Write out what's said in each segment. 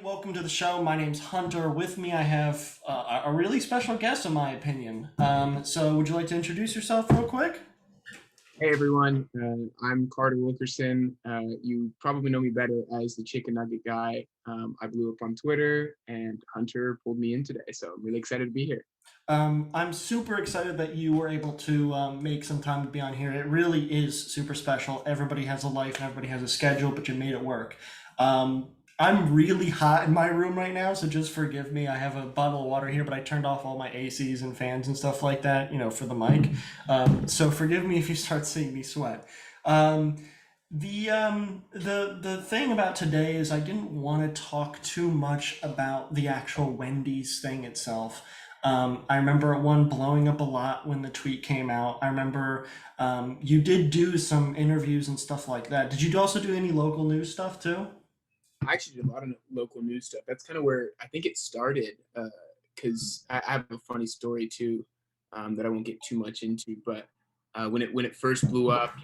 Welcome to the show. My name's Hunter. With me, I have a really special guest, in my opinion. So, would you like to introduce yourself real quick? Hey everyone, I'm Carter Wilkerson. You probably know me better as the Chicken Nugget guy. I blew up on Twitter and Hunter pulled me in today, so I'm really excited to be here. I'm super excited that you were able to make some time to be on here. It really is super special. Everybody has a life and everybody has a schedule, but you made it work. I'm really hot in my room right now, so just forgive me. I have a bottle of water here, but I turned off all my ACs and fans and stuff like that, for the mic. So forgive me if you start seeing me sweat. Um, the thing about today is I didn't want to talk too much about the actual Wendy's thing itself. I remember one blowing up a lot when the tweet came out. I remember you did do some interviews and stuff like that. Did you also do any local news stuff too? I actually did a lot of local news stuff. That's kind of where I think it started, because I have a funny story too, that I won't get too much into. But when it first blew up,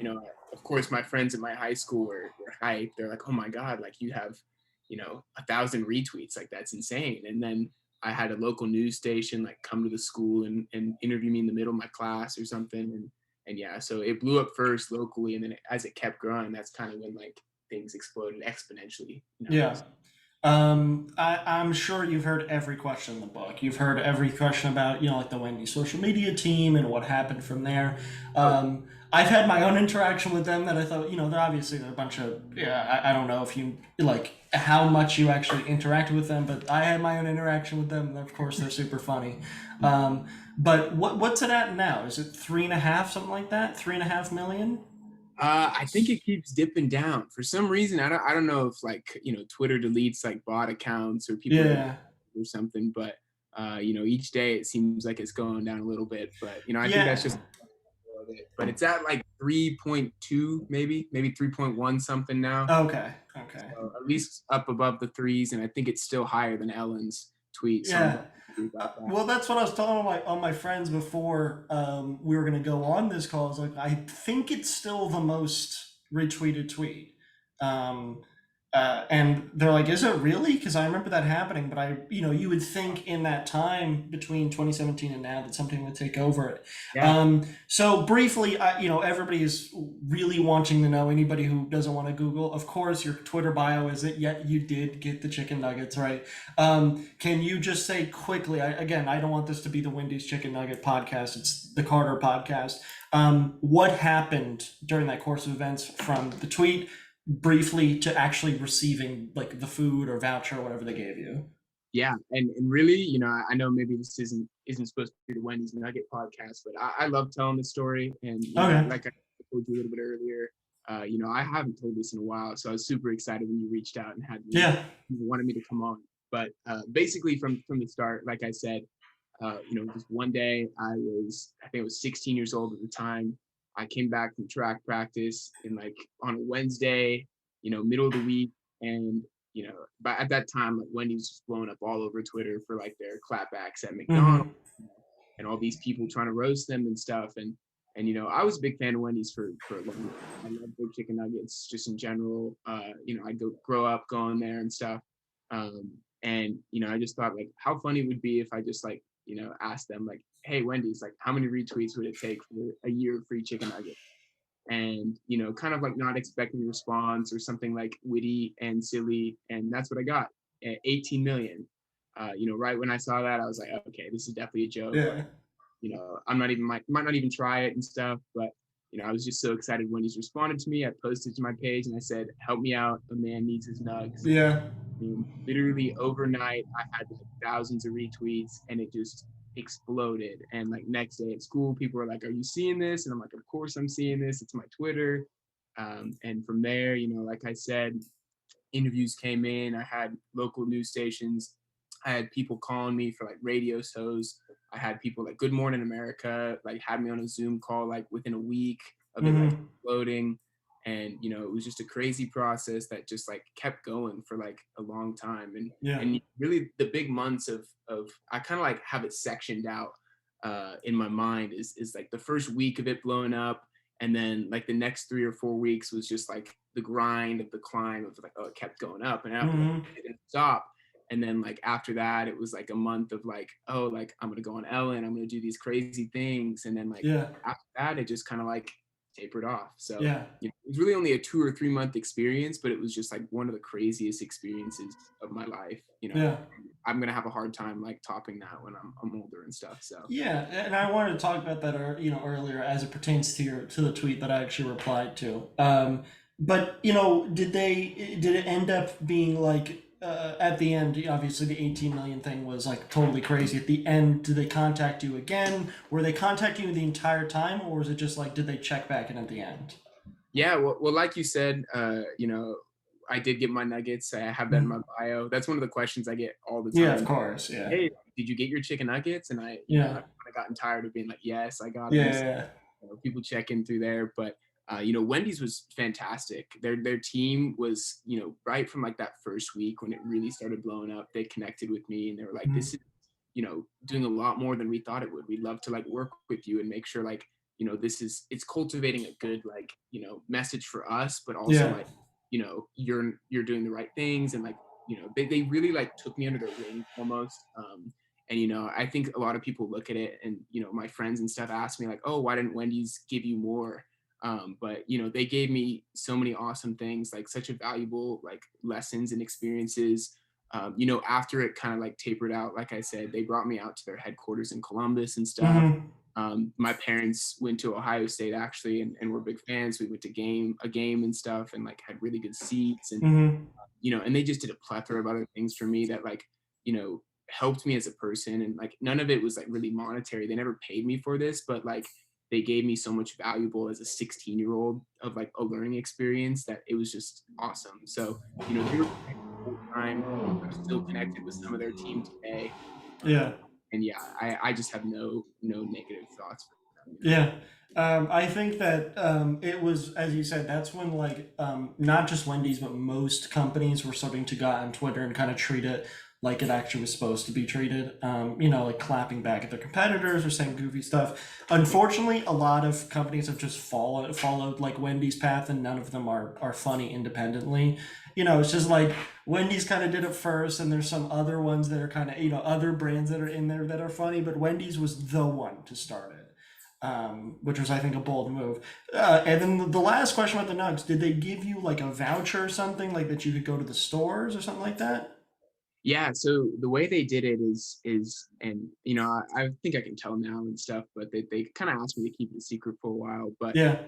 of course, my friends at my high school were hyped. They're like, "Oh my god, like you have, 1,000 retweets, like that's insane." And then I had a local news station like come to the school and interview me in the middle of my class or something, and yeah, so it blew up first locally, and then as it kept growing, that's kind of when like things exploded exponentially. Yeah. I'm sure you've heard every question in the book. You've heard every question about, like the Wendy social media team and what happened from there. Oh, I've had my own interaction with them that I thought, they're a bunch of, yeah, I don't know if you, like, how much you actually interacted with them, but I had my own interaction with them. And of course, they're super funny. But what's it at now? Is it three and a half, something like that? 3.5 million? I think it keeps dipping down for some reason. I don't know if like Twitter deletes like bot accounts or people get Yeah. or something, but each day it seems like it's going down a little bit. But I think that's Yeah. just it. But it's at like 3.2, maybe 3.1 something now. Okay. Okay. So at least up above the threes, and I think it's still higher than Ellen's tweet. So I'm Yeah. very happy about that. Well, that's what I was telling all my friends before we were gonna go on this call. I was like, I think it's still the most retweeted tweet. Um, and they're like, "Is it really?" Because I remember that happening. But you would think in that time between 2017 and now that something would take over it. Yeah. So briefly, everybody is really wanting to know. Anybody who doesn't want to Google, of course, your Twitter bio is it. Yet you did get the chicken nuggets, right? Can you just say quickly? Again, I don't want this to be the Wendy's Chicken Nugget podcast. It's the Carter podcast. What happened during that course of events from the tweet briefly to actually receiving like the food or voucher or whatever they gave you? Yeah, and really, I know maybe this isn't supposed to be the Wendy's Nugget podcast, but I love telling the story, and Okay. like I told you a little bit earlier, I haven't told this in a while, so I was super excited when you reached out and had me Yeah. wanted me to come on. But basically, from the start, like I said, just one day I think I was 16 years old at the time. I came back from track practice in like on a Wednesday, middle of the week, and but at that time, like Wendy's just blowing up all over Twitter for like their clapbacks at McDonald's, Mm-hmm. and all these people trying to roast them and stuff. And I was a big fan of Wendy's for a long time. I love big chicken nuggets just in general. I grow up going there and stuff. And I just thought like how funny it would be if I just like asked them like, hey Wendy's, like how many retweets would it take for a year of free chicken nuggets? And kind of like not expecting a response or something like witty and silly, and that's what I got. 18 million. Right when I saw that, I was like, okay, this is definitely a joke. Yeah. I'm not even might not even try it and stuff, but I was just so excited when he's responded to me. I posted to my page and I said, help me out, a man needs his nugs. Yeah. And literally overnight, I had like thousands of retweets, and it just exploded. And like next day at school, people were like, "Are you seeing this?" And I'm like, "Of course I'm seeing this. It's my Twitter." And from there, like I said, interviews came in. I had local news stations. I had people calling me for like radio shows. I had people like Good Morning America like had me on a Zoom call like within a week of it like Mm-hmm. exploding. And it was just a crazy process that just like kept going for like a long time. And Yeah. and really the big months of I kind of like have it sectioned out in my mind is like the first week of it blowing up, and then like the next 3 or 4 weeks was just like the grind of the climb of like, oh, it kept going up and up and Mm-hmm. it didn't stop. And then like after that, it was like a month of like, oh, like I'm gonna go on Ellen, I'm gonna do these crazy things. And then like Yeah. after that, it just kind of like tapered off. So Yeah. you know, it was really only a 2 or 3 month experience, but it was just like one of the craziest experiences of my life. You know, Yeah. I'm gonna have a hard time like topping that when I'm older and stuff. So Yeah, and I wanted to talk about that, earlier as it pertains to the tweet that I actually replied to. But did it end up being like at the end? Obviously, the 18 million thing was like totally crazy. At the end, did they contact you again? Were they contacting you the entire time, or was it just like did they check back in at the end? yeah, well, like you said, you know, I did get my nuggets. I have that in my Mhm. bio. That's one of the questions I get all the Yeah, of time. course. Yeah. Hey, did you get your chicken nuggets? And I've Yeah. kind of gotten tired of being like, yes, I got them. Yeah. You know, people check in through there, but you know, Wendy's was fantastic. Their team was, you know, right from like that first week when it really started blowing up. They connected with me and they were like, Mhm. this is, you know, doing a lot more than we thought it would. We'd love to like work with you and make sure like, you know, it's cultivating a good like, you know, message for us, but also Yeah. like, you know, you're doing the right things. And like, you know, they really like took me under their wing almost. And you know, I think a lot of people look at it, and you know, my friends and stuff ask me like, "Oh, why didn't Wendy's give you more?" But you know, they gave me so many awesome things, like such a valuable like lessons and experiences. You know, after it kind of like tapered out, like I said, they brought me out to their headquarters in Columbus and stuff. Hmm. My parents went to Ohio State actually, and were big fans. We went to a game and stuff, and like had really good seats, and Hmm. you know, and they just did a plethora of other things for me that like, you know, helped me as a person. And like none of it was like really monetary. They never paid me for this, but like they gave me so much valuable as a 16-year-old of like a learning experience that it was just awesome. So, you know, they were connected the whole time. I'm still connected with some of their team today. Uh, Yeah. and yeah, I just have no negative thoughts for them, you know. Yeah. I think that it was, as you said, that's when like not just Wendy's, but most companies were starting to go on Twitter and kind of treat it like it actually was supposed to be treated. Like clapping back at their competitors or saying goofy stuff. Unfortunately, a lot of companies have just followed like Wendy's path, and none of them are funny independently. It's just like Wendy's kind of did it first, and there's some other ones that are kind of other brands that are in there that are funny, but Wendy's was the one to start it, which was, I think, a bold move. And then the last question about the Nugs, did they give you like a voucher or something like that you could go to the stores or something like that? Yeah, so the way they did it is and you know, I think I can tell now and stuff, but they kind of asked me to keep it a secret for a while. But Yeah.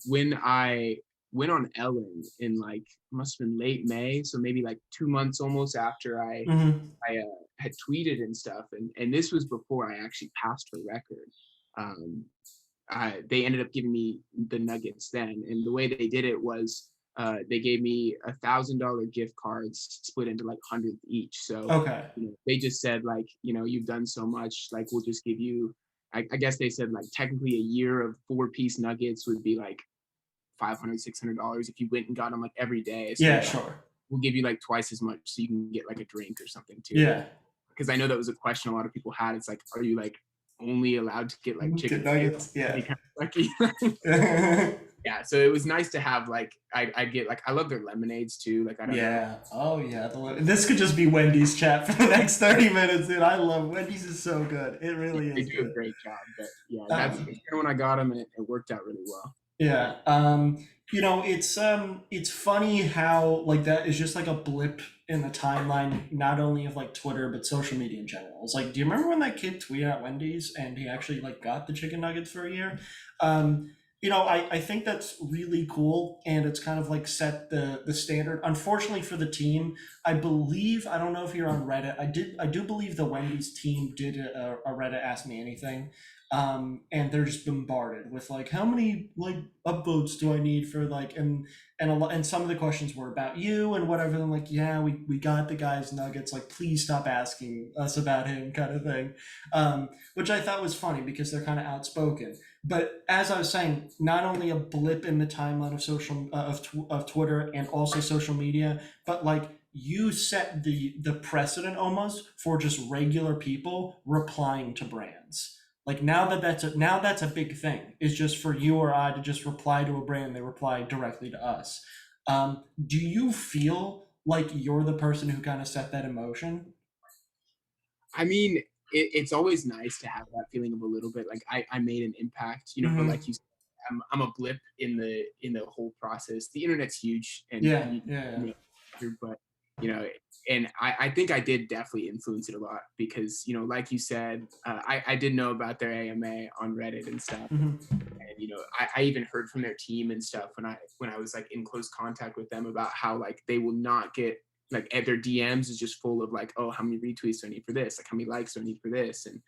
when I went on Ellen in like must have been late May, so maybe like 2 months almost after Mm-hmm. I had tweeted and stuff, and this was before I actually passed her record. Um, they ended up giving me the nuggets then, and the way they did it was they gave me $1,000 gift cards split into like hundreds each. So Okay. you know, they just said like, you know, you've done so much, like we'll just give you. I guess they said like technically a year of 4-piece nuggets would be like 500, $600 if you went and got them like every day. So Yeah, they're like, sure. we'll give you like twice as much so you can get like a drink or something too. Yeah. Because I know that was a question a lot of people had. It's like, are you like only allowed to get like chicken Good nuggets? nuggets. Any Yeah. kind of lucky. Yeah, so it was nice to have like I get like I love their lemonades too. Like I don't know. Yeah. Oh, yeah. This could just be Wendy's chat for the next 30 minutes, dude. I love Wendy's is so good. It really They is do a good. great job, but yeah, that's Um, kind of when I got them, and it worked out really well. Yeah. It's funny how like that is just like a blip in the timeline, not only of like Twitter, but social media in general. It's like, do you remember when that kid tweeted at Wendy's and he actually like got the chicken nuggets for a year? I think that's really cool, and it's kind of like set the standard. Unfortunately for the team, I believe, I don't know if you're on Reddit. I do believe the Wendy's team did a Reddit Ask Me Anything, and they're just bombarded with like, how many like upvotes do I need for like, and a lot, and some of the questions were about you and whatever. And like, yeah, we got the guy's nuggets, like please stop asking us about him, kind of thing. Which I thought was funny because they're kind of outspoken. But as I was saying, not only a blip in the timeline of of Twitter and also social media, but like you set the precedent almost for just regular people replying to brands. Like now that's a big thing. It's just for you or I to just reply to a brand, they reply directly to us. Do you feel like you're the person who kind of set that emotion? I mean, it's always nice to have that feeling of a little bit like I made an impact, like Hmm. you said, I'm a blip in the whole process. The internet's huge, and Yeah, yeah, but you know, and I think I did definitely influence it a lot because like you said, I did know about their AMA on Reddit and stuff, yeah. and I even heard from their team and stuff when I was like in close contact with them about how like they will not get like at their DMs is just full of like, oh, how many retweets do I need for this? Like how many likes do I need for this? And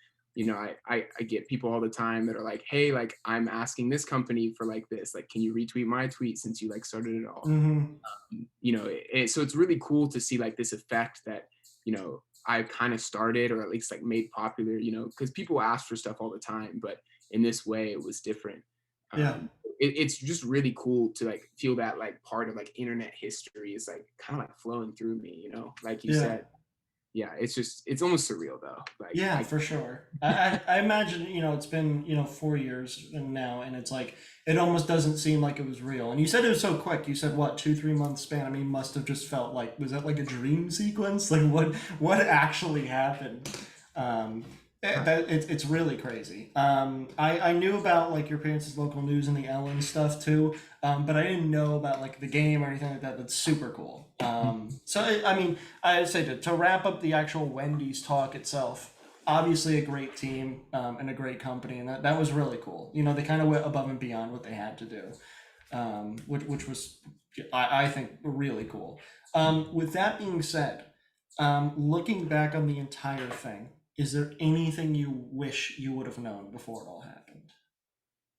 I get people all the time that are like, hey, like I'm asking this company for like this, like can you retweet my tweet since you like started it all? Hmm. So it's really cool to see like this effect that I kind of started or at least like made popular, because people ask for stuff all the time, but in this way it was different. Yeah, It's just really cool to like feel that like part of like internet history is like kind of like flowing through me, like you yeah. said. Yeah, it's almost surreal though. Like Yeah, I for sure. I imagine, it's been, 4 years and now, and it's like, it almost doesn't seem like it was real. And you said it was so quick. You said what, 2, 3 months span? I mean, must have just felt like, was that like a dream sequence? Like what actually happened? Um, it's really crazy. I knew about like your parents' local news and the Ellen stuff too, but I didn't know about like the game or anything like that. That's super cool. So I mean, I'd say to wrap up the actual Wendy's talk itself, obviously a great team and a great company, and that was really cool. They kind of went above and beyond what they had to do, which was, I think, really cool. With that being said, looking back on the entire thing, is there anything you wish you would have known before it all happened?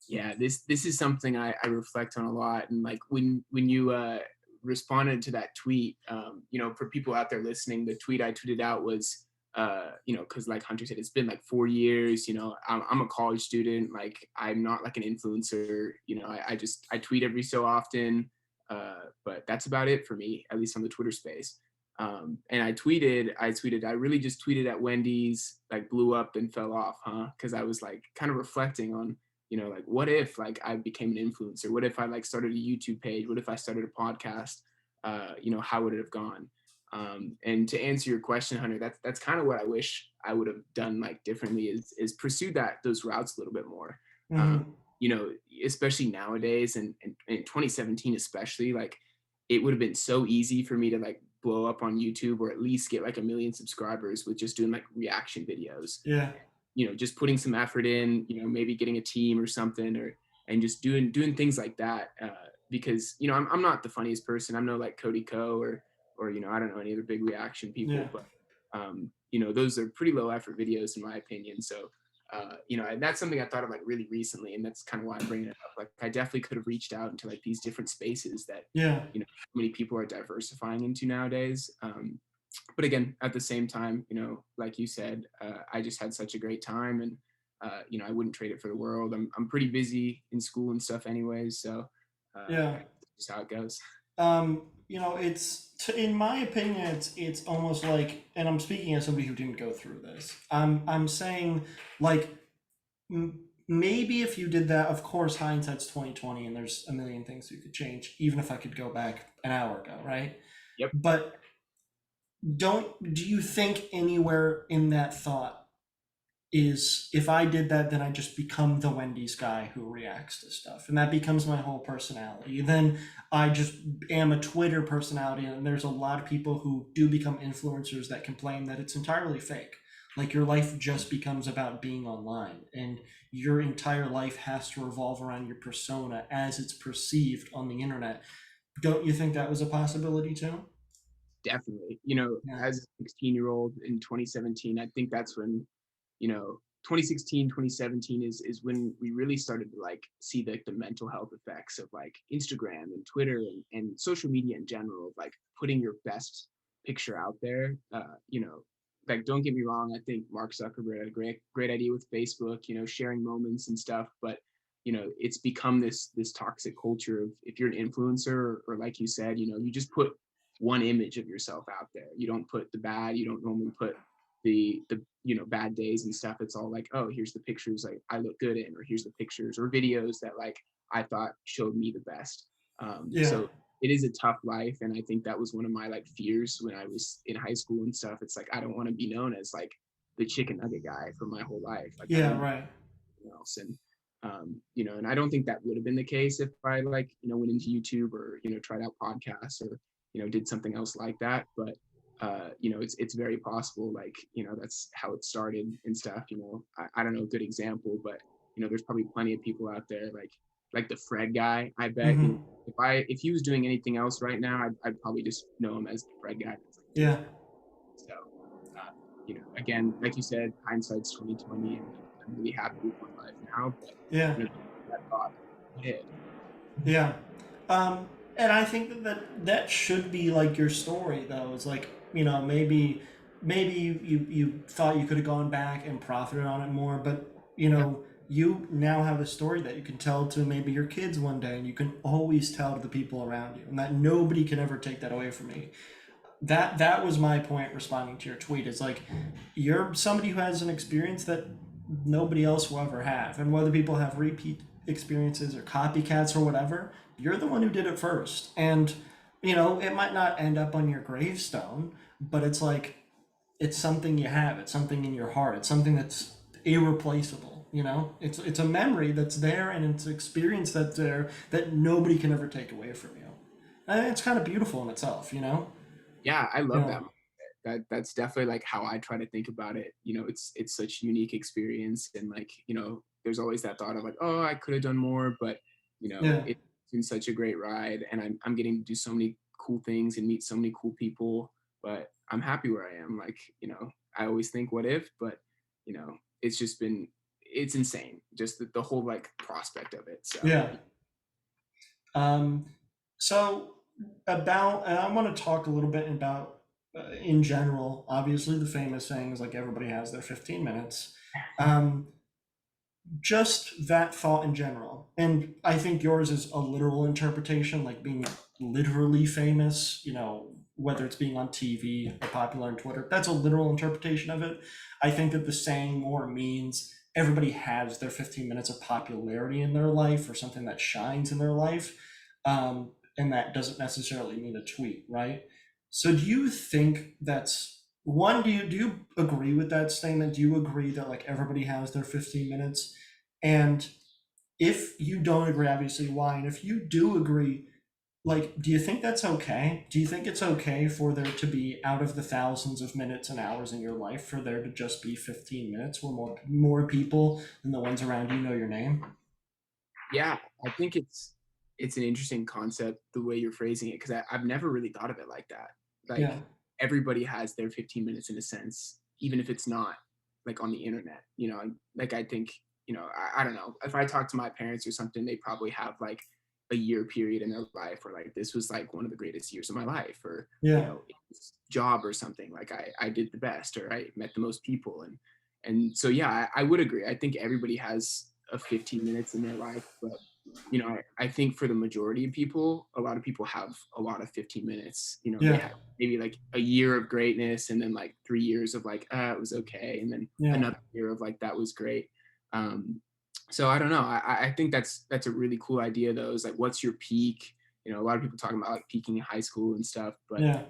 Yeah, this is something I reflect on a lot. And like when you responded to that tweet, for people out there listening, the tweet I tweeted out was because like Hunter said, it's been like 4 years. I'm a college student, like I'm not like an influencer. I tweet every so often, but that's about it for me, at least on the Twitter space. And I tweeted, I really just tweeted at Wendy's, like blew up and fell off, huh? Because I was like kind of reflecting on, like what if like I became an influencer? What if I like started a YouTube page? What if I started a podcast? How would it have gone? And to answer your question, Hunter, that's kind of what I wish I would have done like differently is pursue those routes a little bit more. Um, Mm-hmm. you know, Especially nowadays and in 2017 especially, like it would have been so easy for me to like blow up on YouTube or at least get like 1 million subscribers with just doing like reaction videos. Yeah. Just putting some effort in, maybe getting a team or something, or and just doing things like that. Because I'm not the funniest person. I'm no like Cody Co or I don't know any other big reaction Yeah. people, but those are pretty low effort videos in my opinion. So and that's something I thought of like really recently, and that's kind of why I'm bringing it up. Like I definitely could have reached out into like these different spaces that Yeah. so many people are diversifying into nowadays. But again, at the same time, like you said, I just had such a great time, and I wouldn't trade it for the world. I'm pretty busy in school and stuff, anyways, so Yeah. that's just how it goes. In my opinion, it's almost like, and I'm speaking as somebody who didn't go through this. I'm saying like, maybe if you did that, of course, hindsight's 2020, and there's a million things you could change. Even if I could go back an hour ago, right? Yep, But do you think anywhere in that thought is, if I did that, then I just become the Wendy's guy who reacts to stuff, and that becomes my whole personality. Then I just am a Twitter personality, and there's a lot of people who do become influencers that complain that it's entirely fake. Like your life just becomes about being online, and your entire life has to revolve around your persona as it's perceived on the internet. Don't you think that was a possibility too? definitely. Yeah. As a 16-year-old in 2017, I think that's when 2016, 2017 is when we really started to like see the mental health effects of like Instagram and Twitter and social media in general, of like putting your best picture out there. Like don't get me wrong, I think Mark Zuckerberg had a great idea with Facebook, sharing moments and stuff, but it's become this toxic culture of, if you're an influencer, or like you said, you just put one image of yourself out there. You don't put the bad, you don't normally put the bad days and stuff. It's all like, oh, here's the pictures like I look good in, or here's the pictures or videos that like I thought showed me the best. Yeah. So it is a tough life, and I think that was one of my like fears when I was in high school and stuff. It's like I don't want to be known as like the chicken nugget guy for my whole life. Like I Yeah, want right. something else, and and I don't think that would have been the case if I like went into YouTube or tried out podcasts or did something else like that. But it's very possible. Like that's how it started and stuff. I don't know a good example, but there's probably plenty of people out there like the Fred guy. I bet Mm-hmm. if he was doing anything else right now, I'd probably just know him as the Fred guy. That's like doing Yeah. it. So, again, like you said, hindsight's 2020, and I'm really happy with my life now. But Yeah. that thought hit. Yeah. And I think that should be like your story though. It's like, maybe you thought you could have gone back and profited on it more, but Yeah, you now have a story that you can tell to maybe your kids one day, and you can always tell to the people around you, and that nobody can ever take that away from me. That was my point responding to your tweet. It's like you're somebody who has an experience that nobody else will ever have, and whether people have repeat experiences or copycats or whatever, you're the one who did it first. And it might not end up on your gravestone, but it's like it's something you have, it's something in your heart, it's something that's irreplaceable. It's a memory that's there, and it's an experience that's there that nobody can ever take away from you. And it's kind of beautiful in itself. yeah, I you love that. know That's definitely like how I try to think about it. It's such a unique experience, and like there's always that thought of like, oh, I could have done more, but yeah. it's been such a great ride, and I'm getting to do so many cool things and meet so many cool people. But I'm happy where I am. Like I always think, what if? But it's just been it's insane, just the whole like prospect of it. So Yeah. Um, so and I want to talk a little bit about, in general, obviously the famous things like everybody has their 15 minutes. Um, just that thought in general. And I think yours is a literal interpretation, like being literally famous, whether it's being on TV or popular on Twitter. That's a literal interpretation of it. I think that the saying more means everybody has their 15 minutes of popularity in their life or something that shines in their life. And that doesn't necessarily mean a tweet, right? So do you think that's one, do you agree with that statement? Do you agree that like everybody has their 15 minutes? And if you don't agree, obviously why? And if you do agree, like, do you think that's okay? Do you think it's okay for there to be, out of the thousands of minutes and hours in your life, for there to just be 15 minutes where more people than the ones around you know your name? yeah, I think it's an interesting concept the way you're phrasing it, because I've never really thought of it like that. Yeah. Like everybody has their 15 minutes in a sense, even if it's not like on the internet. Like I think I don't know, if I talk to my parents or something, they probably have like a year period in their life where like this was like one of the greatest years of my life, or Yeah. job or something, like I did the best, or I met the most people, and so yeah, I would agree. I think everybody has a 15 minutes in their life, but I think for the majority of people, a lot of people have a lot of 15 minutes. They Yeah. have maybe like a year of greatness, and then like 3 years of like, it was okay. And then Yeah. another year of like, that was great. So I don't know. I think that's a really cool idea though, is like, what's your peak? A lot of people talking about like peaking in high school and stuff, but Yeah.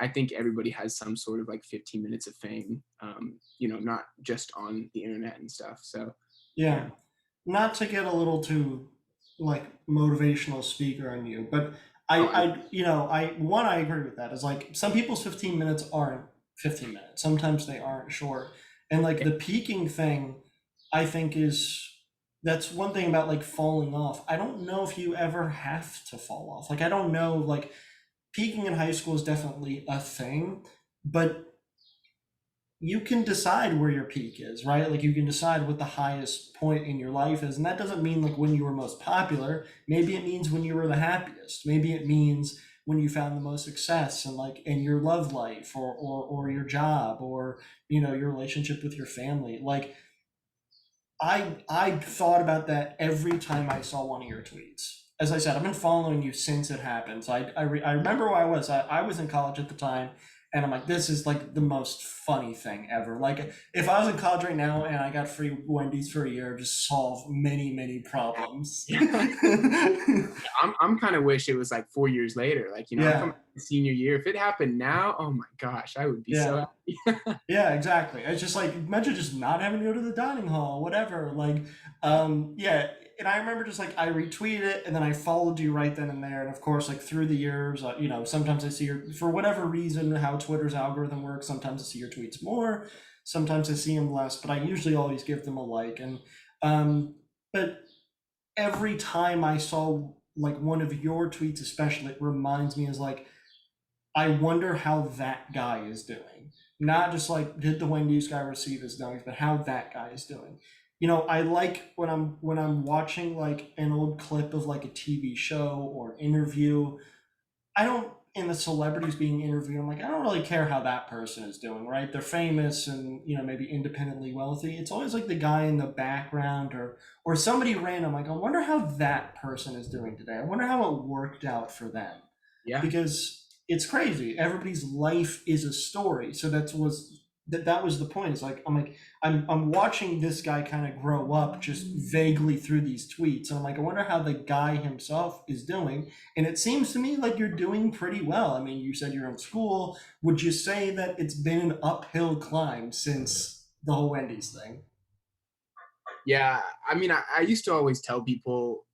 I think everybody has some sort of like 15 minutes of fame, not just on the internet and stuff. So Yeah. yeah. Not to get a little too like motivational speaker on you, but I, Oh, I agree with that. Is like some people's 15 minutes aren't 15 minutes. Sometimes they aren't short. And like the peaking thing, I think that's one thing about like falling off. I don't know if you ever have to fall off. Like I don't know, like peaking in high school is definitely a thing, but you can decide where your peak is, right? Like you can decide what the highest point in your life is. And that doesn't mean like when you were most popular. Maybe it means when you were the happiest. Maybe it means when you found the most success and like in your love life or your job or your relationship with your family. Like I thought about that every time I saw one of your tweets. As I said, I've been following you since it happened. So I remember where I was. I was in college at the time, And I'm like, this is like the most funny thing ever. Like, if I was in college right now and I got free Wendy's for a year, just solve many, many problems. Yeah. I'm kind of wish it was like 4 years later. Like, I'm Yeah, coming senior year. If it happened now, oh my gosh, I would be so yeah. happy. Yeah, exactly. It's just like imagine just not having to go to the dining hall, whatever. Like, yeah. And I remember just like I retweeted it, and then I followed you right then and there. And of course, like through the years, sometimes I see your for whatever reason how Twitter's algorithm works. Sometimes I see your tweets more, sometimes I see them less. But I usually always give them a like. And but every time I saw like one of your tweets, especially, it reminds me is like I wonder how that guy is doing. Not just like did the Wendy's guy receive his nuggets, but how that guy is doing. I like when I'm watching like an old clip of like a TV show or interview. I don't in the celebrities being interviewed. I'm like I don't really care how that person is doing. Right? They're famous and maybe independently wealthy. It's always like the guy in the background or somebody random. Like I wonder how that person is doing today. I wonder how it worked out for them Yeah. because it's crazy. Everybody's life is a story. So that was the point. It's like I'm watching this guy kind of grow up just vaguely through these tweets. And I'm like, I wonder how the guy himself is doing. And it seems to me like you're doing pretty well. I mean, you said you're in school. Would you say that it's been an uphill climb since the whole Wendy's thing? Yeah. I mean, I used to always tell people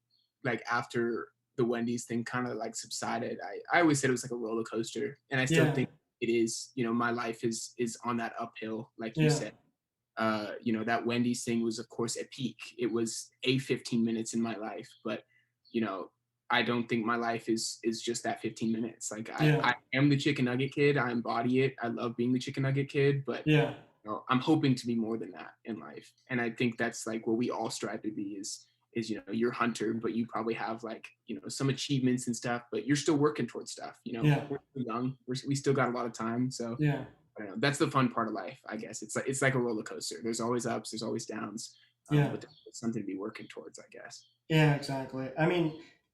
like after the Wendy's thing kind of like subsided, I always said it was like a roller coaster. And I still Yeah. think it is. My life is on that uphill, like you Yeah. said. That Wendy's thing was, of course, at peak. It was a 15 minutes in my life, but you know, I don't think my life is just that 15 minutes. Like Yeah. I am the chicken nugget kid. I embody it. I love being the chicken nugget kid, but Yeah. I'm hoping to be more than that in life. And I think that's like what we all strive to be is you're hunter, but you probably have like some achievements and stuff, but you're still working towards stuff. Yeah. We're still young. We still got a lot of time, so Yeah. I don't know. That's the fun part of life, I guess. It's like a roller coaster. There's always ups, there's always downs, Yeah. but there's something to be working towards, I guess. Yeah, exactly. I mean,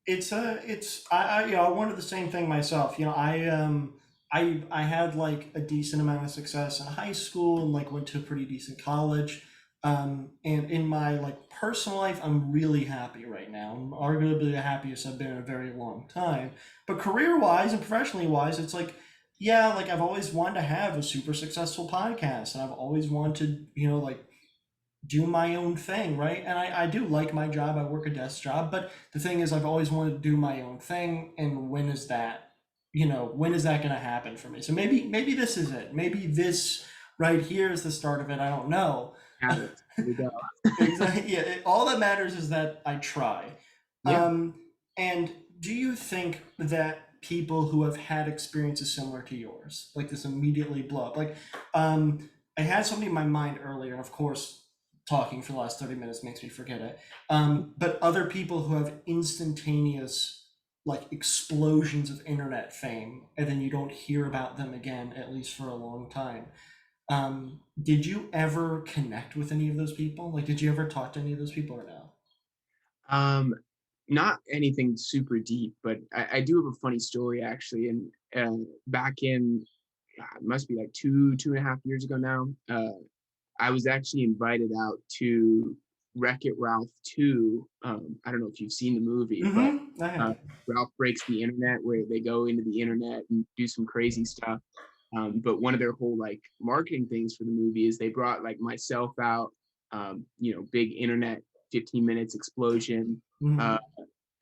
I wanted the same thing myself. I had like a decent amount of success in high school and like went to a pretty decent college. And in my like personal life, I'm really happy right now. I'm arguably the happiest I've been in a very long time. But career wise and professionally wise, it's like, yeah, like I've always wanted to have a super successful podcast, and I've always wanted, like do my own thing, right? And I do like my job. I work a desk job, but the thing is, I've always wanted to do my own thing. And when is that going to happen for me? So maybe this is it. Maybe this right here is the start of it. I don't know. Have it. Here we go. Exactly. Yeah. All that matters is that I try. Yeah. And do you think that people who have had experiences similar to yours, like this immediately blow up, like, I had something in my mind earlier, and of course, talking for the last 30 minutes makes me forget it. But other people who have instantaneous, like, explosions of internet fame, and then you don't hear about them again, at least for a long time. Did you ever connect with any of those people? Like, did you ever talk to any of those people or no? Um, Not anything super deep, but I do have a funny story actually. And back in, it must be like 2.5 years ago now. I was actually invited out to Wreck-It Ralph 2. I don't know if you've seen the movie, but Mm-hmm. I uh, have. Ralph breaks the internet, where they go into the internet and do some crazy stuff. But one of their whole like marketing things for the movie is they brought like myself out, big internet 15 minutes explosion. Uh, Mm-hmm.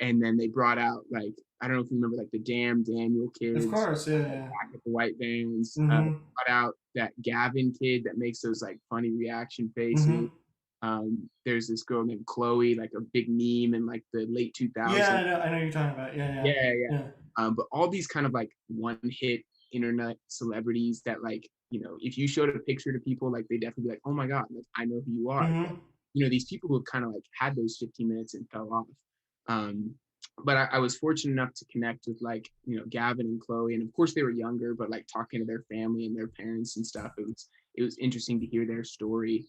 and then they brought out like, I don't know if you remember like the Damn Daniel Of kids, course, yeah, yeah. Back at the White Vans, Mm-hmm. brought out that Gavin kid that makes those like funny reaction faces. Mm-hmm. There's this girl named Chloe, like a big meme in like the late Yeah, 2000s. I know you're talking about. Yeah, yeah, Yeah, yeah. yeah. But all these kind of like one hit internet celebrities that like, if you showed a picture to people, like they definitely be like, oh my God, like I know who you are. But Mm-hmm. these people who have kind of like had those 15 minutes and fell off. Um, but I was fortunate enough to connect with like, Gavin and Chloe. And of course they were younger, but like talking to their family and their parents and stuff, it was interesting to hear their story.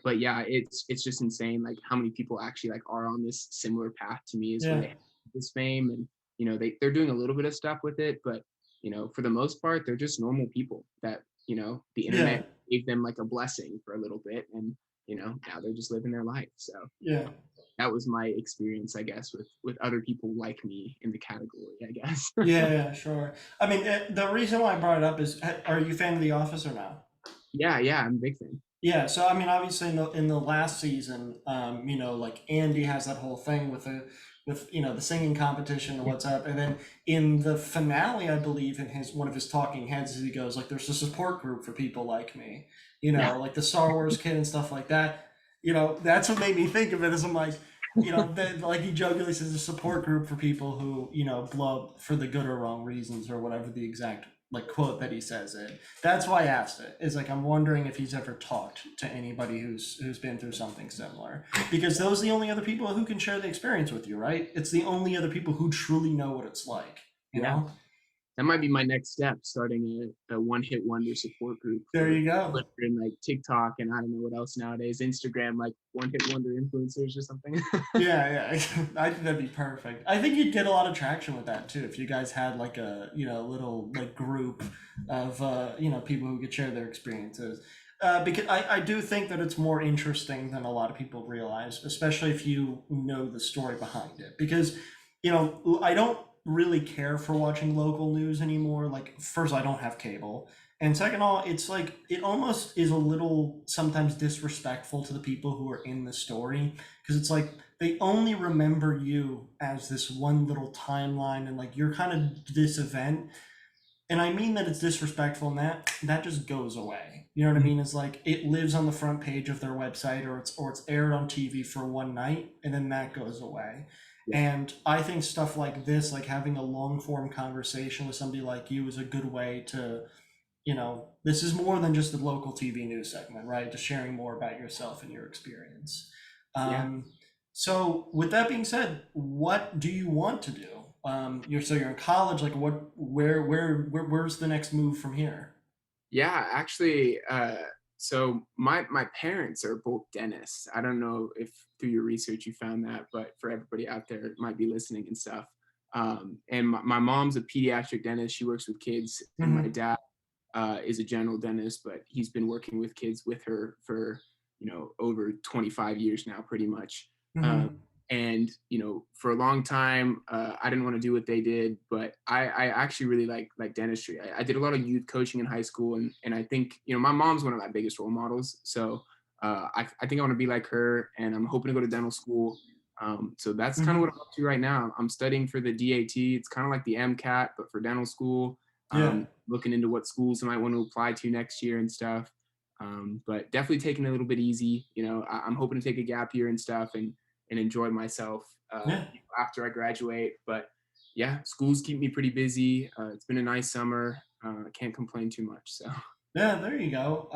But yeah, it's just insane like how many people actually like are on this similar path to me is where they Yeah. have this fame, and they're doing a little bit of stuff with it, but for the most part, they're just normal people that, the Yeah. internet gave them like a blessing for a little bit, and now they're just living their life. So Yeah. that was my experience, I guess, with other people like me in the category, I guess. Yeah, yeah, sure. I mean, the reason why I brought it up is, are you a fan of The Office or no? Yeah, yeah, I'm a big fan. Yeah, so I mean, obviously in the last season, like Andy has that whole thing with the singing competition and Yeah, what's up, and then in the finale, I believe in his one of his talking heads, he goes like, "There's a support group for people like me," yeah, like the Star Wars kid and stuff like that. That's what made me think of it. As I'm like, like he jokingly says, a support group for people who blow up for the good or wrong reasons or whatever the exact like quote that he says it. That's why I asked it. Is like I'm wondering if he's ever talked to anybody who's been through something similar, because those are the only other people who can share the experience with you, right? It's the only other people who truly know what it's like, you yeah. know. That might be my next step, starting a one-hit wonder support group There for you go. Twitter and like TikTok and I don't know what else nowadays, Instagram, like one-hit wonder influencers or something. Yeah, yeah. I think that'd be perfect. I think you'd get a lot of traction with that too if you guys had like a little like group of people who could share their experiences. Because I do think that it's more interesting than a lot of people realize, especially if you know the story behind it. Because I don't really care for watching local news anymore. Like, first, I don't have cable. And second of all, it's like it almost is a little sometimes disrespectful to the people who are in the story, because it's like they only remember you as this one little timeline, and like you're kind of this event. And I mean that it's disrespectful, and that just goes away. You know what I mean? It's like it lives on the front page of their website, or it's aired on TV for one night, and then that goes away. Yeah, And I think stuff like this, like having a long form conversation with somebody like you, is a good way to, this is more than just a local TV news segment, right? Just sharing more about yourself and your experience. yeah. Um, so, with that being said, what do you want to do? You're in college. Like, where's the next move from here? Yeah, actually, so my parents are both dentists. I don't know if through your research you found that, but for everybody out there that might be listening and stuff. And my mom's a pediatric dentist. She works with kids, and my Mm-hmm. dad is a general dentist, but he's been working with kids with her for over 25 years now, pretty much. Um, Mm-hmm. and for a long time, I didn't want to do what they did, but I actually really like dentistry. I did a lot of youth coaching in high school, and I think my mom's one of my biggest role models. So I think I want to be like her, and I'm hoping to go to dental school. So that's kind of what Mm-hmm. I'm up to right now. I'm studying for the DAT. It's kind of like the MCAT, but for dental school. Yeah. Looking into what schools I might want to apply to next year and stuff. But definitely taking it a little bit easy. I'm hoping to take a gap year and stuff, and enjoy myself Yeah. after I graduate. But yeah, schools keep me pretty busy. It's been a nice summer. I can't complain too much. So Yeah, there you go.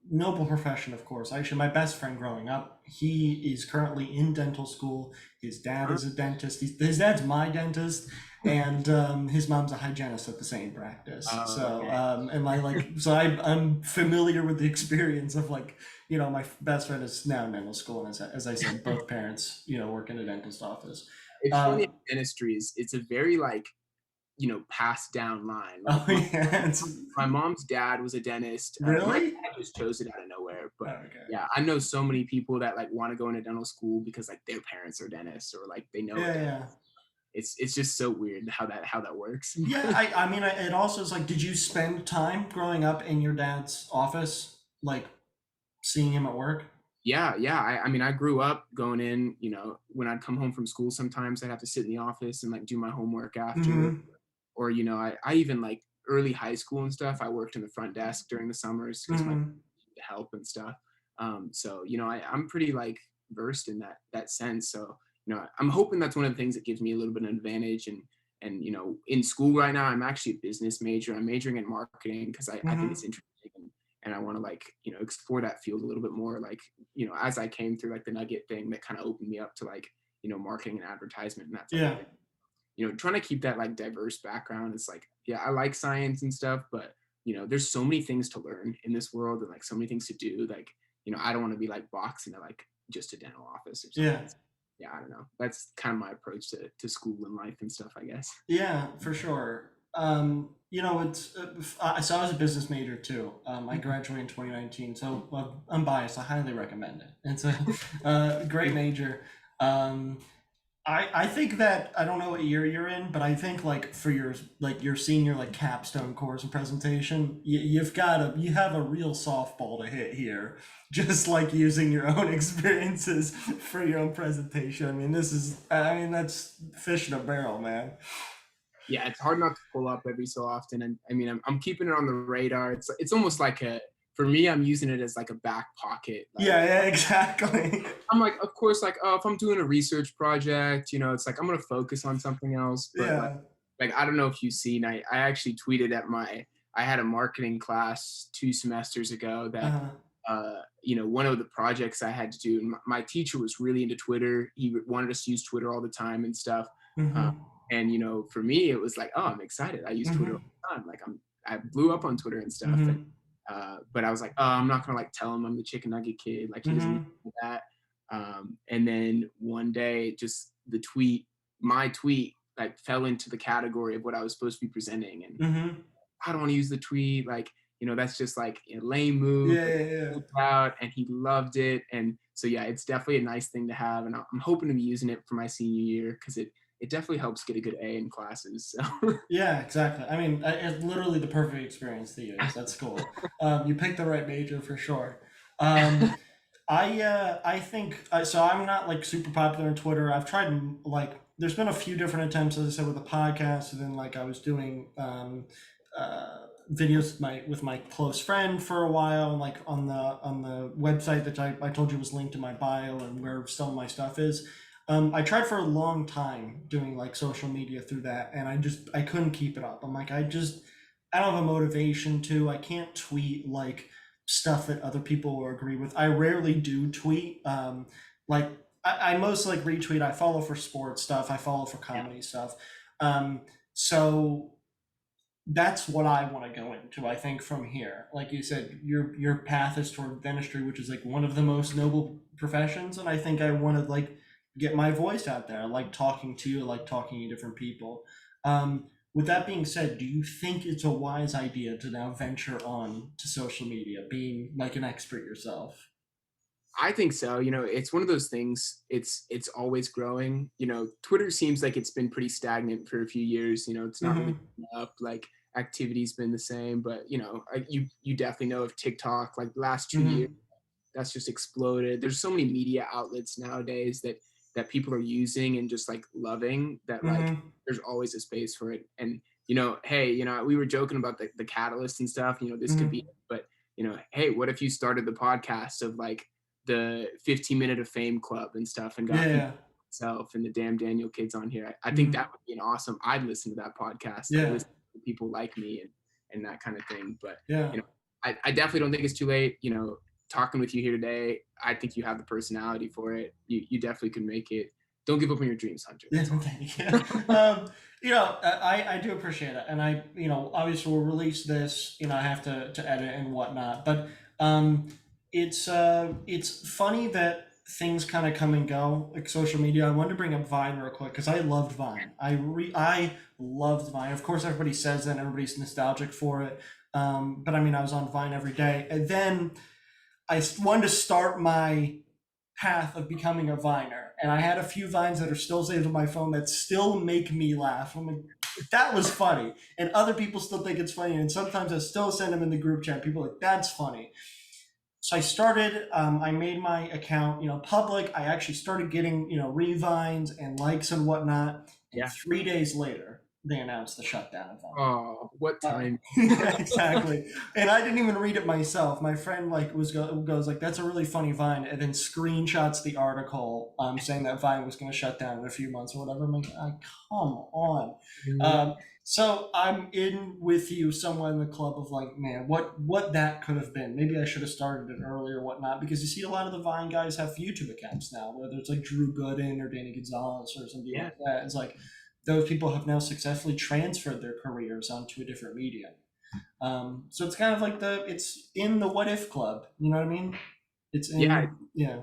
Noble profession, of course. Actually, my best friend growing up, he is currently in dental school. His dad is a dentist. His dad's my dentist, and his mom's a hygienist at the same practice. So, okay. I'm familiar with the experience of like, my best friend is now in dental school, and as I said, both parents, work in a dentist office. It's funny. Um, Dentistry is it's a very like passed down line. oh Like yeah, it's my mom's dad was a dentist. My really dad just chose it out of nowhere. But okay. yeah, I know so many people that like want to go into dental school because like their parents are dentists or like they know a Yeah, dentist. yeah. It's just so weird how that works. Yeah, I mean, it also is like, did you spend time growing up in your dad's office, like seeing him at work? Yeah, yeah. I mean, I grew up going in, when I'd come home from school, sometimes I'd have to sit in the office and like do my homework after. Mm-hmm. Or, I even like early high school and stuff, I worked in the front desk during the summers because my Mm-hmm. help and stuff. So, I'm pretty like versed in that sense. So, I'm hoping that's one of the things that gives me a little bit of an advantage. And in school right now, I'm actually a business major. I'm majoring in marketing because I think it's Mm-hmm. interesting. And I want to like, explore that field a little bit more. Like, as I came through like the Nugget thing that kind of opened me up to like, marketing and advertisement and that type of Yeah. thing. Trying to keep that like diverse background. It's like, yeah, I like science and stuff, but there's so many things to learn in this world and like so many things to do. Like, I don't want to be like boxed into like just a dental office or Yeah. something. Yeah, I don't know. That's kind of my approach to school and life and stuff, I guess. Yeah, for sure. It's so I was a business major too. I graduated in 2019, so I'm biased. I highly recommend it. It's a great major. Um, I think that I don't know what year you're in, but I think like for your senior like capstone course and presentation, you have a real softball to hit here. Just like using your own experiences for your own presentation. I mean that's fish in a barrel, man. Yeah, it's hard not to pull up every so often, and I mean, I'm keeping it on the radar. It's almost like a for me, I'm using it as like a back pocket. Yeah, Like yeah, exactly. I'm like, of course, like oh, if I'm doing a research project, it's like I'm gonna focus on something else. But Yeah. like I don't know if you've seen, I actually tweeted at I had a marketing class 2 semesters ago that Uh, one of the projects I had to do. And my teacher was really into Twitter. He wanted us to use Twitter all the time and stuff. Uh, mm-hmm, and for me, it was like, oh, I'm excited. I use Twitter all mm-hmm, the time. Like I blew up on Twitter and stuff. And mm-hmm, but I was like, oh, I'm not gonna like tell him I'm the chicken nugget kid. Like he doesn't mm-hmm, need that. And then one day, just my tweet, like fell into the category of what I was supposed to be presenting, and mm-hmm. I don't want to use the tweet. Like, that's just like a lame move. Yeah, Like, yeah, yeah. out, and he loved it. And so, yeah, it's definitely a nice thing to have. And I'm hoping to be using it for my senior year because it definitely helps get a good A in classes. So, Yeah, exactly. I mean, it's literally the perfect experience to use. That's cool. You picked the right major for sure. Um, I think so. I'm not like super popular on Twitter. I've tried like there's been a few different attempts, as I said, with the podcast, and then like I was doing videos with my close friend for a while, like on the website that I told you was linked in my bio and where some of my stuff is. I tried for a long time doing like social media through that, and I couldn't keep it up. I'm like I don't have a motivation to. I can't tweet like stuff that other people will agree with. I rarely do tweet. Like I mostly like retweet. I follow for sports stuff. I follow for yeah. comedy stuff. So that's what I want to go into. I think from here, like you said, your path is toward dentistry, which is like one of the most noble professions, and I think I want to like get my voice out there. I like talking to you, I like talking to different people. With that being said, do you think it's a wise idea to now venture on to social media, being like an expert yourself? I think so. It's one of those things. It's always growing. Twitter seems like it's been pretty stagnant for a few years. It's not really Mm-hmm. up. Like activity's been the same, but you definitely know of TikTok. Like the last 2 years, Mm-hmm. that's just exploded. There's so many media outlets nowadays that people are using and just like loving that. Like Mm-hmm. there's always a space for it. And hey, we were joking about the catalyst and stuff. This could be, Mm-hmm. it. But hey, what if you started the podcast of like the 15 minute of fame club and stuff and got people Yeah. like myself and the damn Daniel kids on here? I think Mm-hmm. that would be an awesome. I'd listen to that podcast. Like Yeah. listen to people like me and that kind of thing. But Yeah. you know, I definitely don't think it's too late. Talking with you here today, I think you have the personality for it. You definitely could make it. Don't give up on your dreams, Hunter. Yeah, That's all. thank you. I do appreciate it, and obviously we'll release this. I have to edit and whatnot, but um, it's funny that things kind of come and go, like social media. I wanted to bring up Vine real quick because I loved Vine. I loved Vine. Of course, everybody says that, and everybody's nostalgic for it. But I mean, I was on Vine every day, and then I wanted to start my path of becoming a viner, and I had a few vines that are still saved on my phone that still make me laugh. I'm like, that was funny, and other people still think it's funny, and sometimes I still send them in the group chat. People are like, that's funny. So I started. I made my account, public. I actually started getting, revines and likes and whatnot. And Yeah. 3 days later, they announced the shutdown of Vine. Oh, what time? Yeah, exactly. And I didn't even read it myself. My friend like goes like, "That's a really funny Vine," and then screenshots the article saying that Vine was going to shut down in a few months or whatever. I'm like, come on. So I'm in with you, somewhere in the club of like, man, what that could have been. Maybe I should have started it earlier, or whatnot, because you see a lot of the Vine guys have YouTube accounts now, whether it's like Drew Gooden or Danny Gonzalez or something Yeah. like that. It's like those people have now successfully transferred their careers onto a different medium. So it's kind of like it's in the what if club. You know what I mean? It's Yeah. in, yeah.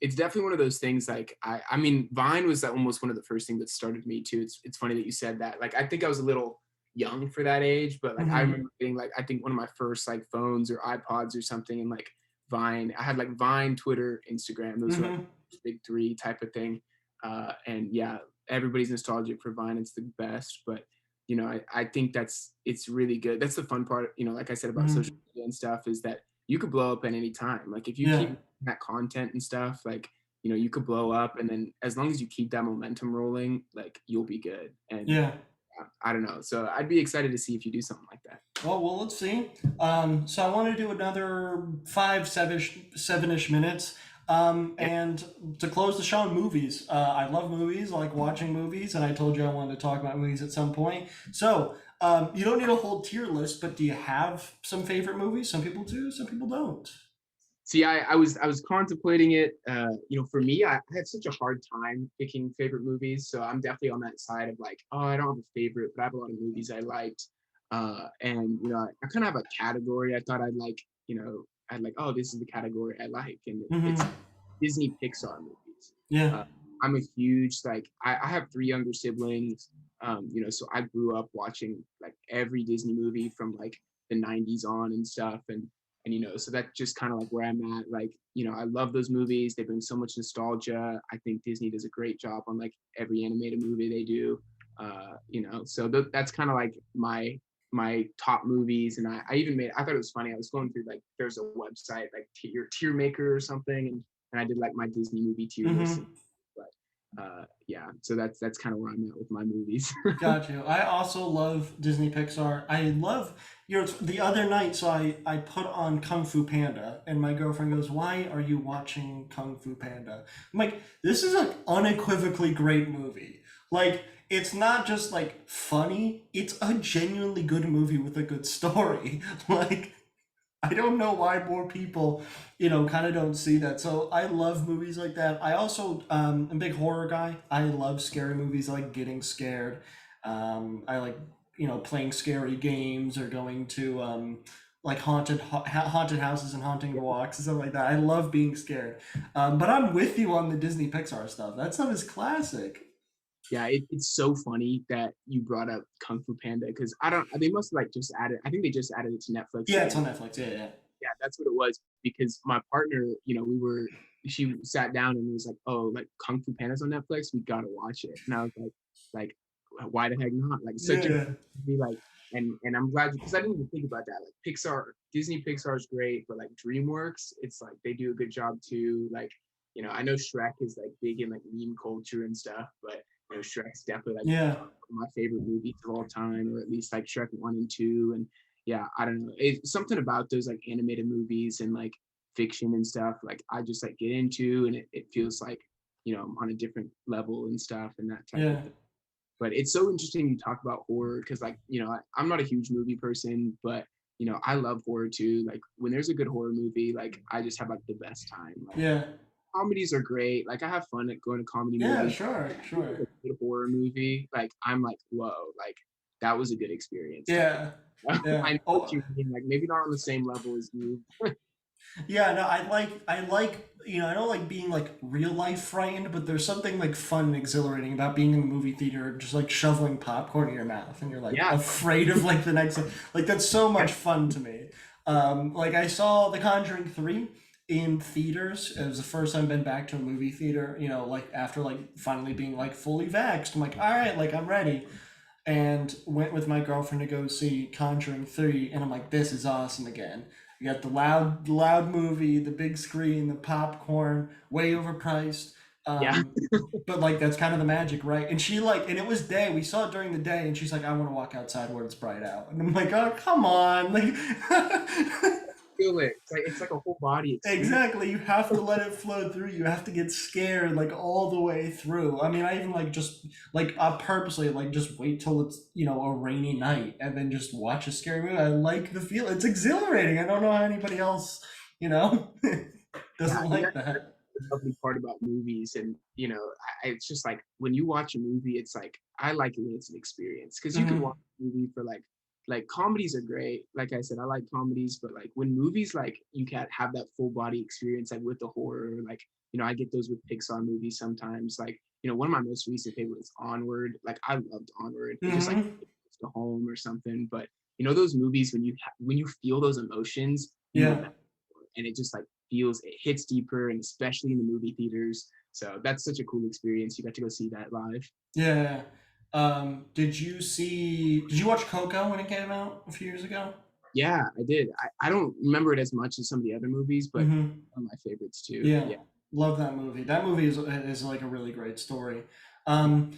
It's definitely one of those things. Like I mean, Vine was almost one of the first things that started me too. It's funny that you said that. Like I think I was a little young for that age, but like I Mm-hmm. remember getting like I think one of my first like phones or iPods or something, and like Vine. I had like Vine, Twitter, Instagram. Those were like Mm-hmm. big three type of thing. And yeah, everybody's nostalgic for Vine. It's the best, but I think it's really good. That's the fun part, like I said about social Mm-hmm. media and stuff, is that you could blow up at any time. Like if you Yeah. keep that content and stuff, like you could blow up, and then as long as you keep that momentum rolling, like you'll be good. And Yeah. I don't know. So I'd be excited to see if you do something like that. Well, let's see. So I want to do another five, seven-ish minutes. Yeah. And to close the show on movies, I love movies. I like watching movies, and I told you I wanted to talk about movies at some point. So you don't need a whole tier list, but do you have some favorite movies? Some people do, some people don't. See, I was contemplating it. For me, I had such a hard time picking favorite movies, so I'm definitely on that side of like, oh, I don't have a favorite, but I have a lot of movies I liked. And I kind of have a category. I thought I'd like, oh, this is the category I like, and it's Mm-hmm. Disney Pixar movies. Yeah. Uh, I'm a huge I have three younger siblings. So I grew up watching like every Disney movie from like the '90s on and stuff, and so that's just kind of like where I'm at. Like, I love those movies. They bring so much nostalgia. I think Disney does a great job on like every animated movie they do. So that's kind of like my top movies. And I thought it was funny. I was going through like there's a website like your tier maker or something, and I did like my Disney movie tier list. Mm-hmm. But yeah, so that's kind of where I'm at with my movies. Got you. I also love Disney Pixar. I love the other night, so I put on Kung Fu Panda, and my girlfriend goes, "Why are you watching Kung Fu Panda?" I'm like, "This is an unequivocally great movie. Like, it's not just like funny; it's a genuinely good movie with a good story. Like, I don't know why more people, kind of don't see that. So I love movies like that. I also am a big horror guy. I love scary movies. I like getting scared. I like playing scary games or going to like haunted houses and haunting walks and stuff like that. I love being scared. But I'm with you on the Disney Pixar stuff. That stuff is classic. Yeah, it's so funny that you brought up Kung Fu Panda, because I don't. They must have like just added. I think they just added it to Netflix Yeah, it's again. on Netflix. Yeah, yeah. Yeah, that's what it was. Because my partner, she sat down and was like, "Oh, like Kung Fu Panda's on Netflix. We gotta watch it." And I was like, why the heck not? Like, such a Yeah, be like, and I'm glad, because I didn't even think about that. Like Pixar, Disney Pixar is great, but like DreamWorks, it's like they do a good job too. Like, I know Shrek is like big in like meme culture and stuff, but Shrek's definitely like yeah. one of my favorite movies of all time, or at least like Shrek 1 and 2. And yeah, I don't know. It's something about those like animated movies and like fiction and stuff. Like I just like get into, and it feels like I'm on a different level and stuff and that type of Yeah. thing. But it's so interesting you talk about horror, because like I'm not a huge movie person, but I love horror too. Like when there's a good horror movie, like I just have like the best time. Like Yeah. comedies are great. Like I have fun at going to comedy Yeah. movies. Sure. Like Sure. a good horror movie, like I'm like, whoa, like that was a good experience type of Yeah. Yeah. I know what Oh, you mean, like maybe not on the same level as you. yeah. No, I like, I don't like being like real life frightened, but there's something like fun and exhilarating about being in the movie theater, just like shoveling popcorn in your mouth and you're like Yeah, afraid of like the next, like that's so much fun to me. Like I saw The Conjuring 3 in theaters. It was the first time I've been back to a movie theater, like after like finally being like fully vaxxed. I'm like, all right, like I'm ready. And went with my girlfriend to go see Conjuring 3, and I'm like, this is awesome again. You got the loud movie, the big screen, the popcorn, way overpriced. yeah. Um, but like that's kind of the magic, right? And she like, and it was day. We saw it during the day, and she's like, I want to walk outside where it's bright out. And I'm like, oh come on, like Feel it. It's like a whole body experience. exactly. You have to let it flow through. You have to get scared like all the way through. I mean, I even like just like purposely like just wait till it's a rainy night and then just watch a scary movie. I like the feel. It's exhilarating. I don't know how anybody else you know Yeah, doesn't like that. the lovely part about movies. And it's just like when you watch a movie, it's like I like it when it's an experience, because you can Hmm. watch a movie for like comedies are great. Like I said, I like comedies, but like when movies, like you can't have that full body experience like with the horror. Like I get those with Pixar movies sometimes. Like one of my most recent favorites, Onward. Like I loved Onward. It just like Hmm. to home or something. But those movies when you feel those emotions, Yeah. and it just like it hits deeper, and especially in the movie theaters. So that's such a cool experience. You got to go see that live. Yeah. Did you watch Coco when it came out a few years ago? Yeah, I did. I don't remember it as much as some of the other movies, but Mm-hmm. one of my favorites too. Yeah, Yeah. love that movie. That movie is like a really great story. Um,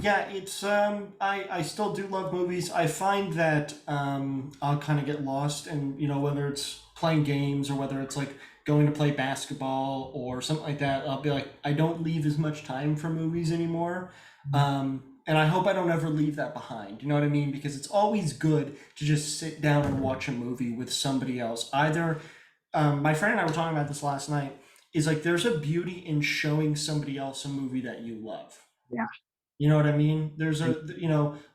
yeah, it's I still do love movies. I find that I'll kind of get lost in, whether it's playing games or whether it's like going to play basketball or something like that. I'll be like, I don't leave as much time for movies anymore. And I hope I don't ever leave that behind. You know what I mean? Because it's always good to just sit down and watch a movie with somebody else. Either my friend and I were talking about this last night, is like there's a beauty in showing somebody else a movie that you love. Yeah. You know what I mean? There's a,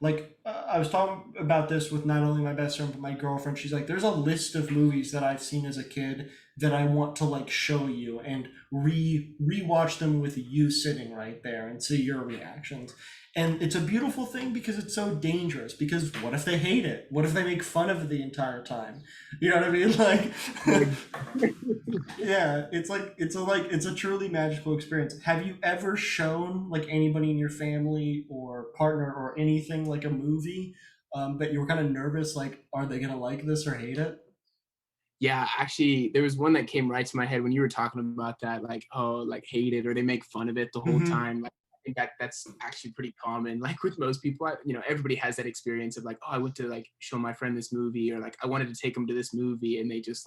like I was talking about this with not only my best friend, but my girlfriend. She's like, there's a list of movies that I've seen as a kid that I want to like show you and rewatch them with you sitting right there and see your reactions. And it's a beautiful thing because it's so dangerous. Because what if they hate it? What if they make fun of it the entire time? You know what I mean? Like, yeah, it's a truly magical experience. Have you ever shown like anybody in your family or partner or anything like a movie that you were kind of nervous, like, are they gonna like this or hate it? Yeah, actually, there was one that came right to my head when you were talking about that, like, oh, like hate it or they make fun of it the whole Mm-hmm. time. Like, I think that's actually pretty common. Like with most people, everybody has that experience of like, oh, I went to like show my friend this movie, or like I wanted to take them to this movie, and they just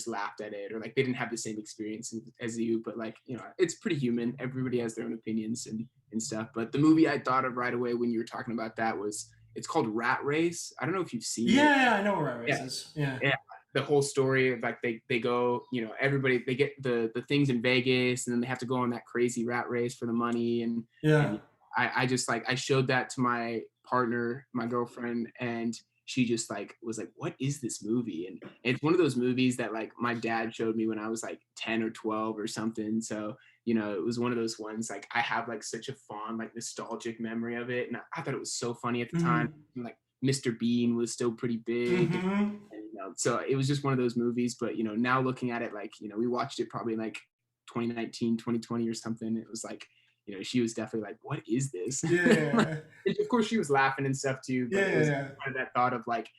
laughed at it, or like they didn't have the same experience as you. But like, it's pretty human. Everybody has their own opinions and stuff. But the movie I thought of right away when you were talking about that was it's called Rat Race. I don't know if you've seen it. Yeah, I know where Rat Race Yeah, is. Yeah. yeah, the whole story of like they go, everybody, they get the things in Vegas, and then they have to go on that crazy rat race for the money. And Yeah. I just like I showed that to my partner, my girlfriend, and she just like was like, what is this movie? And it's one of those movies that like my dad showed me when I was like 10 or 12 or something. So it was one of those ones like I have like such a fond like nostalgic memory of it, and I thought it was so funny at the time. Mm-hmm. And, like Mr. Bean was still pretty big. Mm-hmm. And, so it was just one of those movies. But now looking at it, like we watched it probably like 2019, 2020 or something. It was like she was definitely like, what is this? Yeah. Of course she was laughing and stuff too, but it was Yeah. kind of that thought of like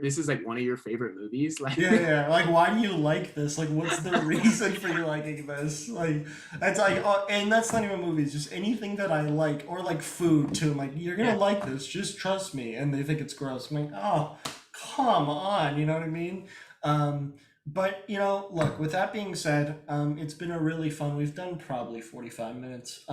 this is like one of your favorite movies. Like Yeah. Like, why do you like this? Like, what's the reason for you liking this? Like, that's like, and that's not even movies. Just anything that I like, or like food too. I'm like, you're gonna like this. Just trust me. And they think it's gross. I'm like, oh, come on. You know what I mean? But look. With that being said, it's been a really fun. We've done probably 45 minutes.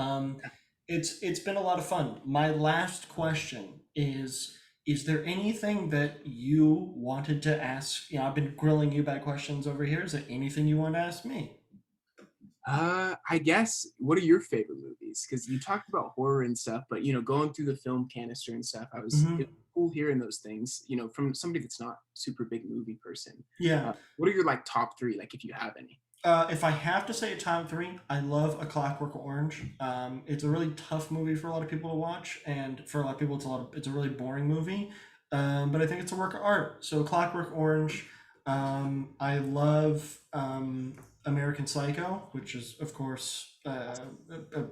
It's been a lot of fun. My last question is. Is there anything that you wanted to ask? I've been grilling you about questions over here. Is there anything you want to ask me? I guess, what are your favorite movies? Because you talked about horror and stuff, but going through the film canister and stuff, it Hmm. was cool hearing those things, from somebody that's not super big movie person. Yeah. What are your like top three, like if you have any? If I have to say a top three, I love A Clockwork Orange. It's a really tough movie for a lot of people to watch, and for a lot of people, it's a really boring movie. But I think it's a work of art. So Clockwork Orange. I love American Psycho, which is of course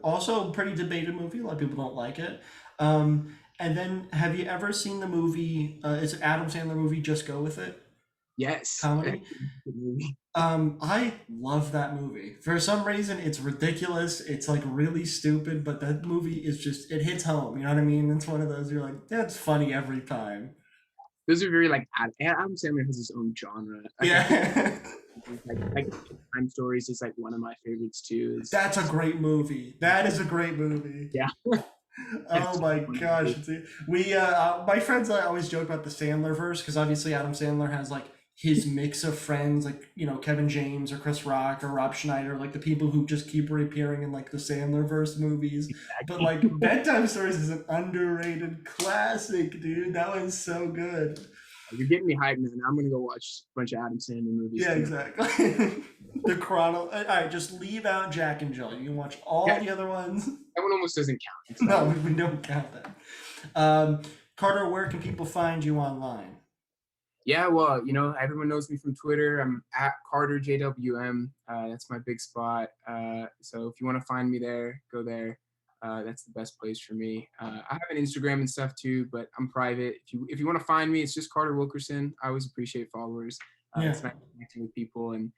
also a pretty debated movie. A lot of people don't like it. And then, have you ever seen the movie? It's an Adam Sandler movie. Just Go With It. Yes. Comedy. I love that movie. For some reason, it's ridiculous. It's like really stupid, but that movie is just, it hits home. You know what I mean? It's one of those you're like, that's funny every time. Those are very like Adam Sandler has his own genre. Yeah. Like Time Stories is like one of my favorites too. That's a great movie. That is a great movie. Yeah. Oh my gosh. My friends I always joke about the Sandler verse because obviously Adam Sandler has like his mix of friends, like Kevin James or Chris Rock or Rob Schneider, like the people who just keep reappearing in like the Sandler verse movies. But like Bedtime Stories is an underrated classic, dude. That one's so good. You're getting me hyped, man. I'm gonna go watch a bunch of Adam Sandler movies. Yeah, too. Exactly. The chrono. All right, just leave out Jack and Jill. You can watch all the other ones. That one almost doesn't count. No, we don't count that. Um, Carter, where can people find you online? Yeah, well, everyone knows me from Twitter. I'm at CarterJWM. That's my big spot. So if you want to find me there, go there. That's the best place for me. I have an Instagram and stuff too, but I'm private. If you want to find me, it's just Carter Wilkerson. I always appreciate followers. Yeah. It's nice connecting with people, and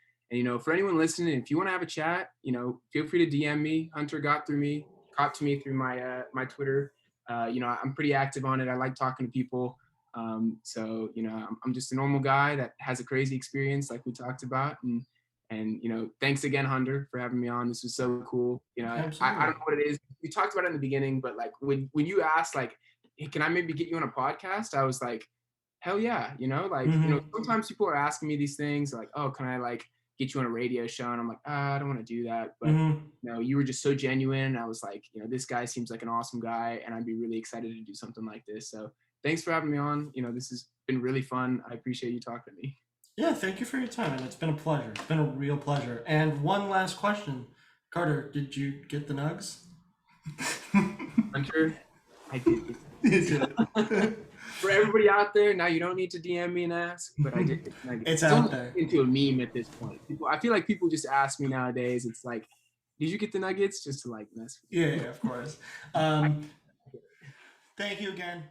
for anyone listening, if you want to have a chat, feel free to DM me. Hunter got to me through my Twitter. I'm pretty active on it. I like talking to people. So I'm just a normal guy that has a crazy experience like we talked about, and thanks again, Hunter, for having me on. This was so cool. I don't know what it is. We talked about it in the beginning, but like when you asked like, hey, can I maybe get you on a podcast? I was like, hell yeah. Sometimes people are asking me these things like, oh, can I like get you on a radio show? And I'm like, I don't want to do that. But you were just so genuine. And I was like, this guy seems like an awesome guy, and I'd be really excited to do something like this. So thanks for having me on. This has been really fun. I appreciate you talking to me. Yeah, thank you for your time, and it's been a pleasure. It's been a real pleasure. And one last question. Carter, did you get the nugs? Hunter, I did. For everybody out there, now you don't need to DM me and ask, but I did. It's out there. Into a meme at this point. I feel like people just ask me nowadays. It's like, did you get the nuggets? Just to like mess with you. Yeah, of course. Thank you again.